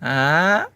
Ah,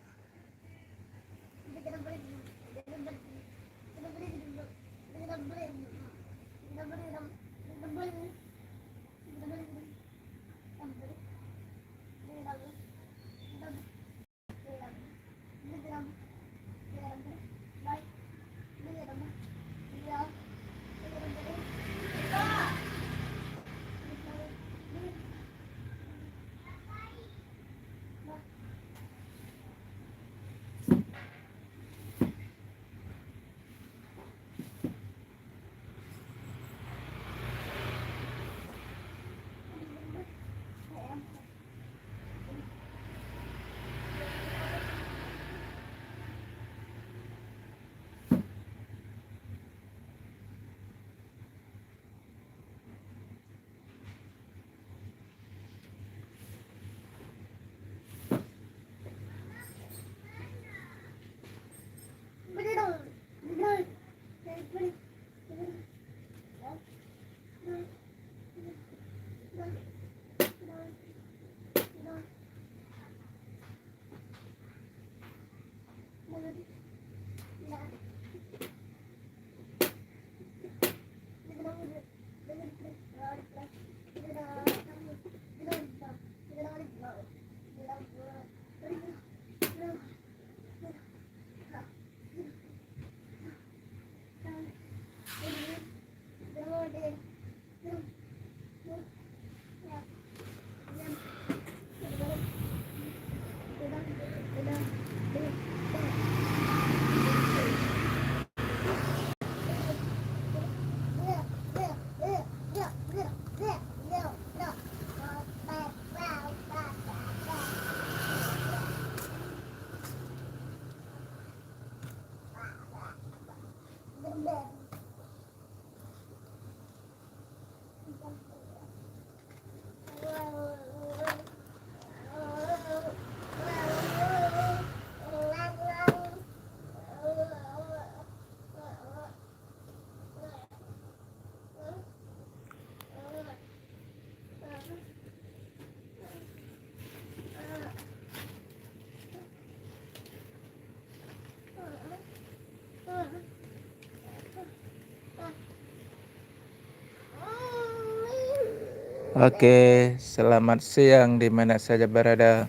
oke, selamat siang di mana saja berada.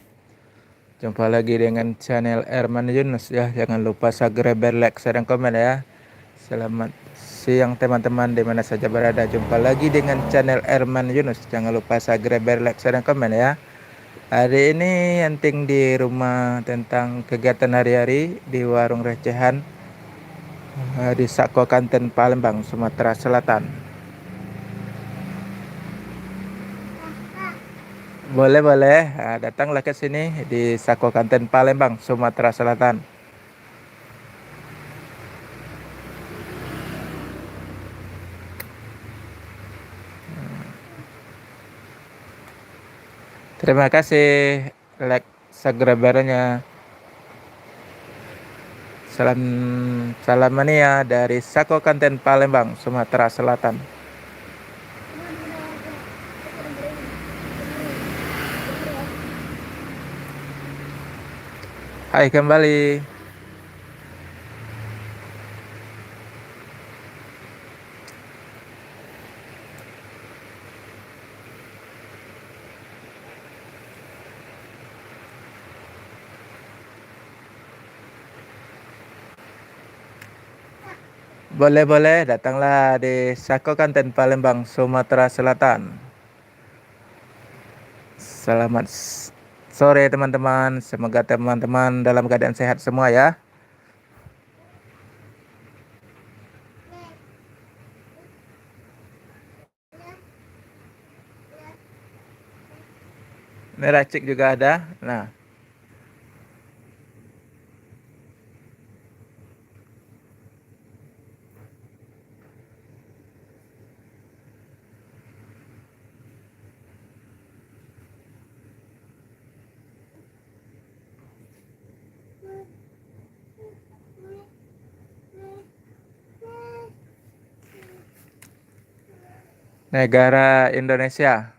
Jumpa lagi dengan channel Erman Yunus ya. Jangan lupa subscribe, like, share, dan komen ya. Selamat siang teman-teman di mana saja berada. Jumpa lagi dengan channel Erman Yunus. Jangan lupa subscribe, like, share, dan komen ya. Hari ini Anting di rumah tentang kegiatan hari-hari di warung recehan di Sako Kanten Palembang, Sumatera Selatan. Boleh, datanglah ke sini di Sako Kanten Palembang, Sumatera Selatan. Terima kasih like subscribernya. Salam salam mania dari Sako Kanten Palembang, Sumatera Selatan. Hai kembali. Boleh, datanglah di Sako Kanten Palembang, Sumatera Selatan. Selamat sore teman-teman. Semoga teman-teman dalam keadaan sehat semua ya. Merah cik juga ada. Nah, negara Indonesia.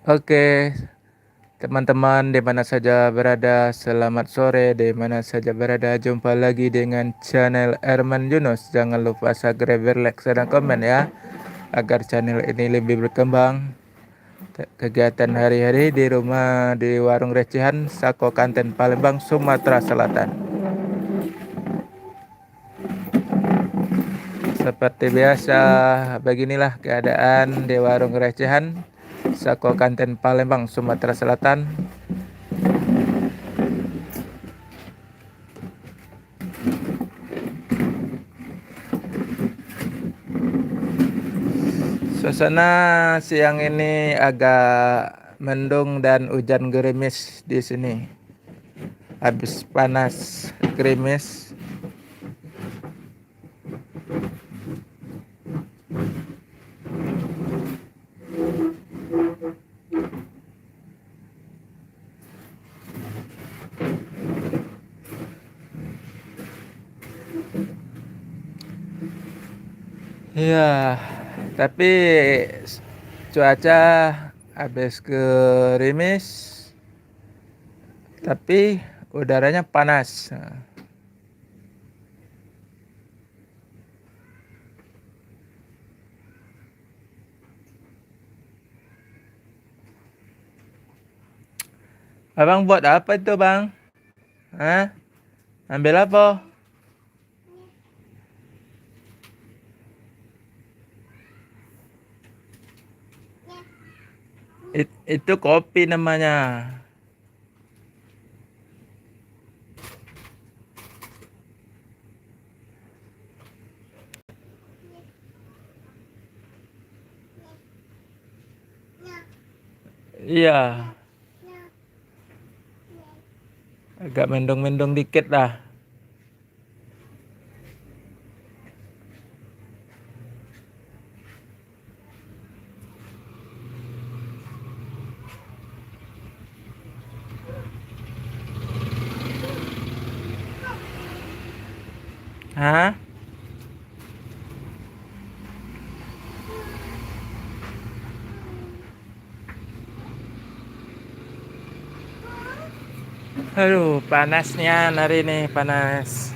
Oke, teman-teman di mana saja berada, selamat sore di mana saja berada. Jumpa lagi dengan channel Erman Yunus. Jangan lupa subscribe, like, dan komen ya, agar channel ini lebih berkembang. Kegiatan hari-hari di rumah di warung recehan Sako Kanten Palembang, Sumatera Selatan. Seperti biasa, beginilah keadaan di warung recehan Sako Kanten Palembang, Sumatera Selatan. Suasana siang ini agak mendung dan hujan gerimis di sini. Habis panas gerimis. Ya, tapi cuaca habis gerimis, tapi udaranya panas. Abang buat apa itu, Bang? Hah? Ambil apa? Itu kopi namanya. Iya, agak mendung-mendung dikit lah. Hah? Aduh, panasnya hari ini panas.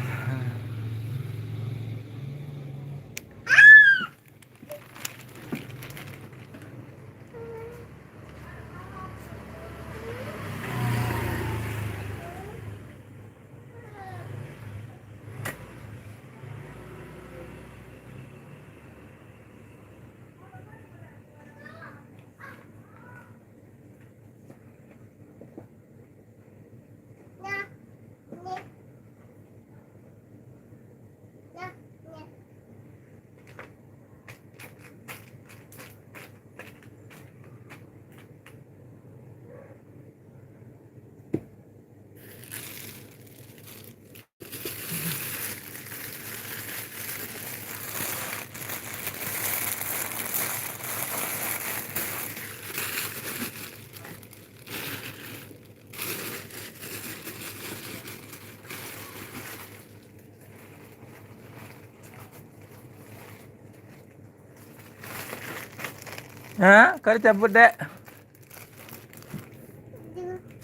Hah? Kau cabut, Dek?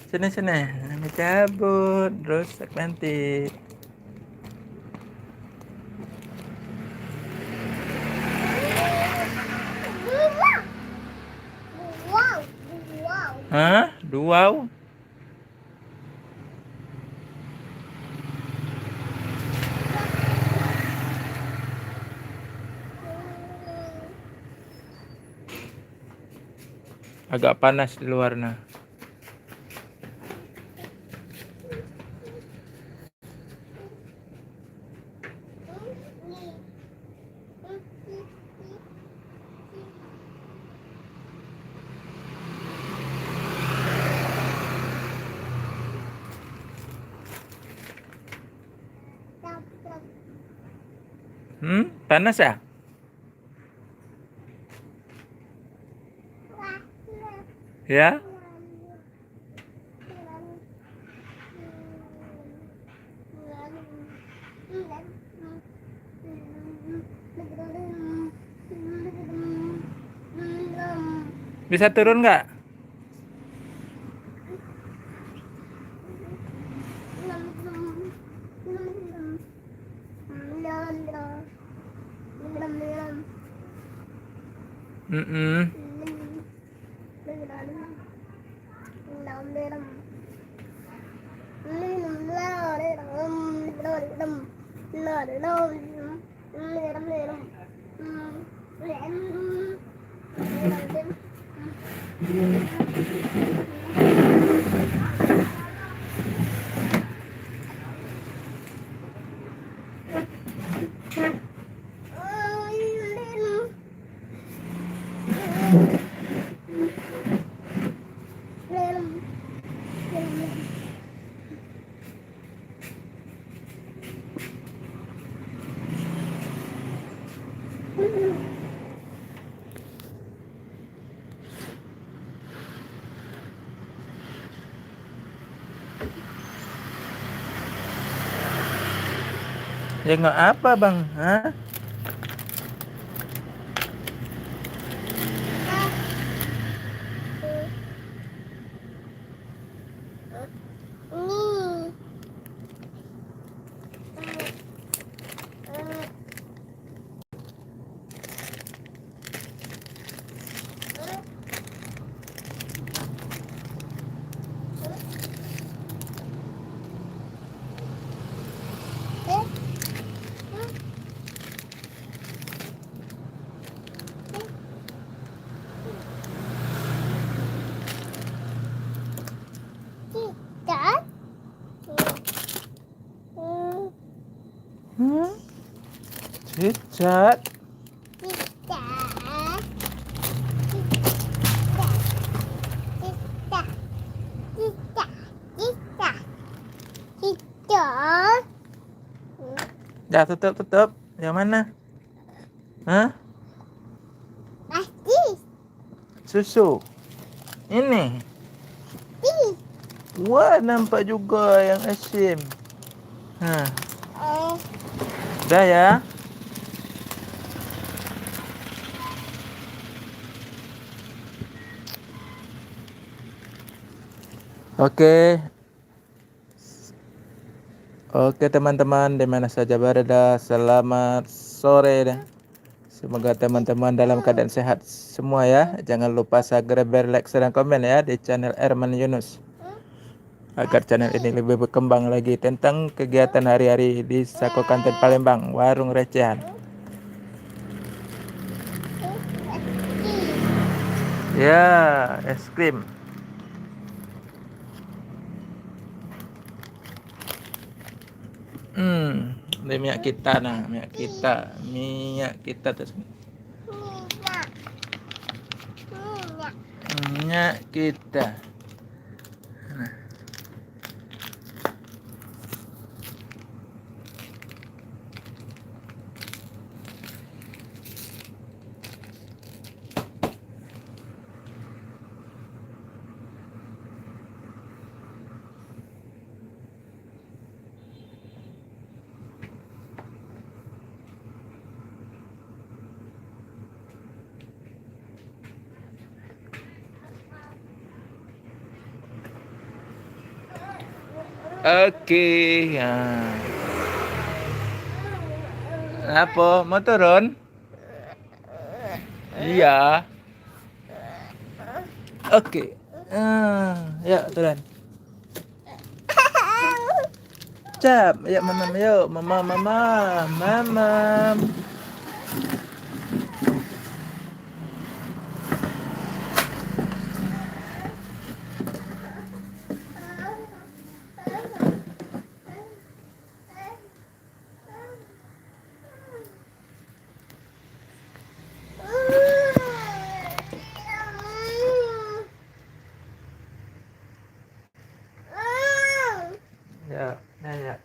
Sini. Ini cabut, rusak nanti. Hah? Duau? Agak panas di luar nah. Panas ya? Ya? Bisa turun nggak? Mm-mm. Jengok apa bang? Hah? Hmm? Cicak. Ya tutup. Yang mana? Hah? Susu. Ini. Wah, nampak juga yang asin. Hah. Dah ya. Oke. Oke teman-teman, di mana saja berada, selamat sore dah. Semoga teman-teman dalam keadaan sehat semua ya. Jangan lupa subscribe, like, dan komen ya di channel Erman Yunus. Agar channel ini lebih berkembang lagi tentang kegiatan hari-hari di Sako Kantin Palembang, warung recehan. Ya, es krim. Ini minyak kita nah, minyak kita terus. Minyak kita. Oke, ya. Apa? Mau turun? Iya. Oke. Ya turun. Cap, ya mamam yuk, mamam. Ya. Enak.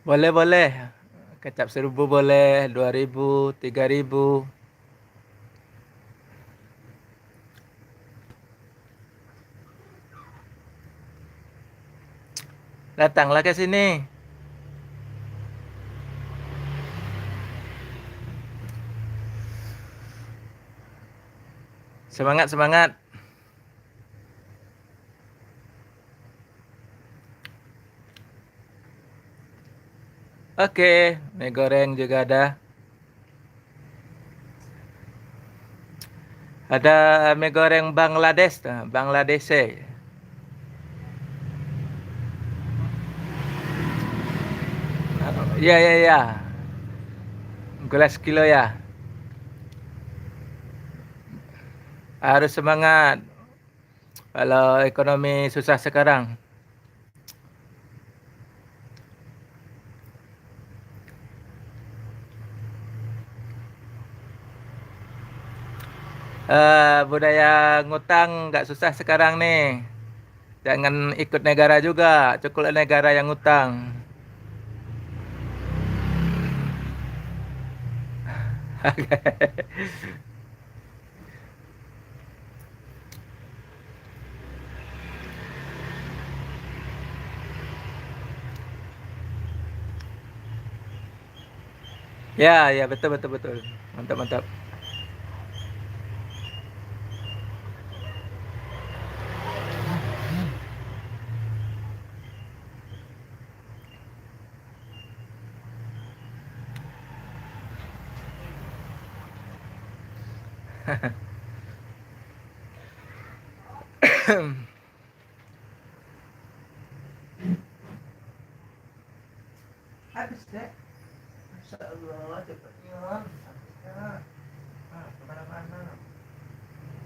Boleh, boleh. Kecap 1.000 boleh, 2.000, 3.000. Datanglah ke sini. Semangat, semangat. Oke, mie goreng juga ada. Ada mie goreng Bangladesh, Bangladesh. Iya, iya, iya. Gula sekilo ya. Harus semangat. Kalau ekonomi susah sekarang. Budaya ngutang nggak susah sekarang nih. Jangan ikut negara juga, cukup negara yang ngutang. Ya, ya, betul, betul, betul. Mantap, mantap. Habis deh. Masya Allah, cepetnya. Habisnya. Kemana-mana.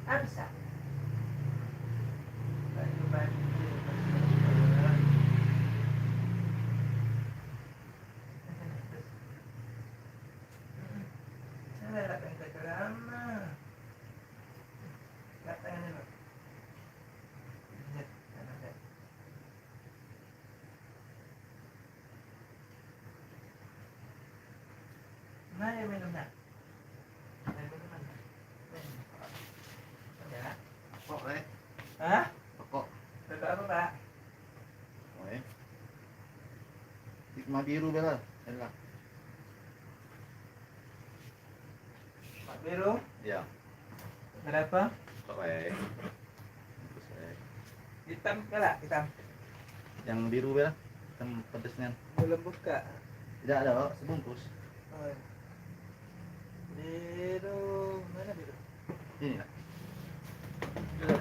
Habis ah. Mana minumnya? Minuman. Ya. Rokok, Rek. Hah? Rokok. Rokok apa, Pak? Oke. Hikmah biru bela. Enak. Pak biru? Ya. Berapa? Rek. Terus, Rek. Hitam bela, hitam. Yang biru bela. Hitam pedesnya. Belum buka. Tidak ada, Pak. Sebungkus. Oh, iya. Biru, mana biru? Ini ya. Biru.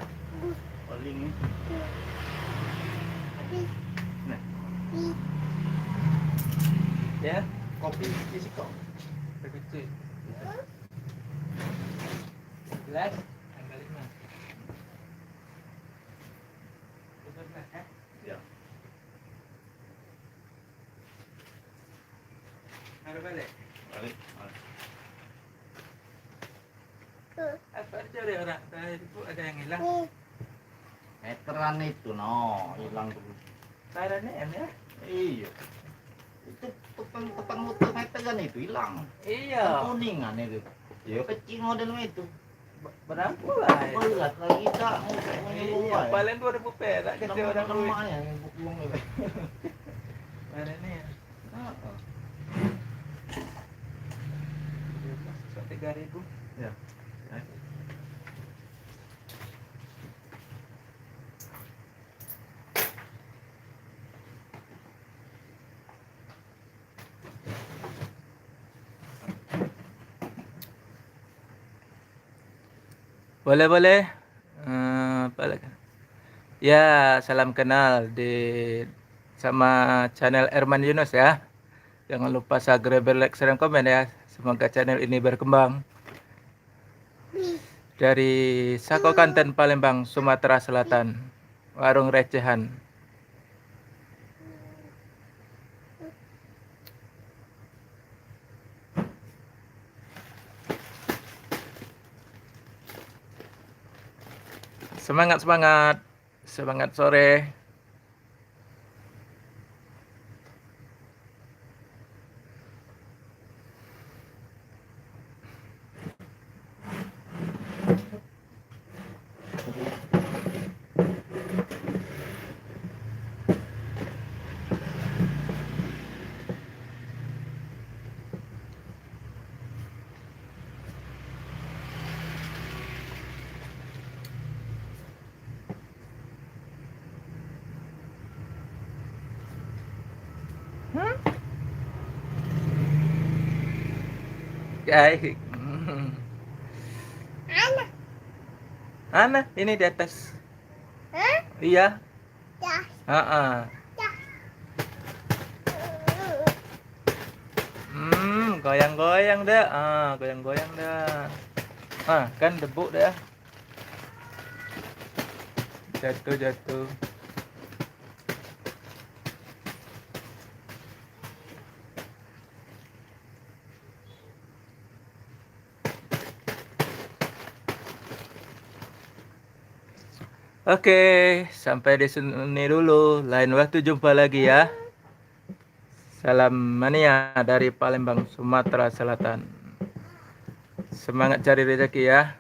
Paling ini. Nah, Ya, kopi isi kok. kecil. Gelas, tanggal 5. Tutup gelas, ya? Ya. Taruh balik. Balik. Balik. Apa aja deh orang tadi bu ada yang hilang. Meteran itu, no, hilang dulu. Sarannya em ya? Iya. Itu tepang muter meteran itu hilang. Iya. Kuningan itu. Ya kecil modelnya itu. Berapa lah? Berat lagi tak. Iya, paling 2.000 perak kasih orang duit. Lemah ya, bukulung itu. Mana nih ya? Heeh. 3.000. Ya. Boleh, boleh. Apa lagi? Ya, salam kenal di sama channel Erman Yunus ya. Jangan lupa subscribe, like, share, dan komen ya. Semoga channel ini berkembang. Dari Sako Kanten, Palembang, Sumatera Selatan. Warung recehan. Semangat, semangat. Semangat sore. Baik. Ana. Ana, ini di atas. Hah? Iya. Ya. Ah. Ya. Goyang-goyang dah. Goyang-goyang dah. Kan debu dah. Jatuh. Oke, sampai di sini dulu. Lain waktu jumpa lagi ya. Salam mania dari Palembang, Sumatera Selatan. Semangat cari rezeki ya.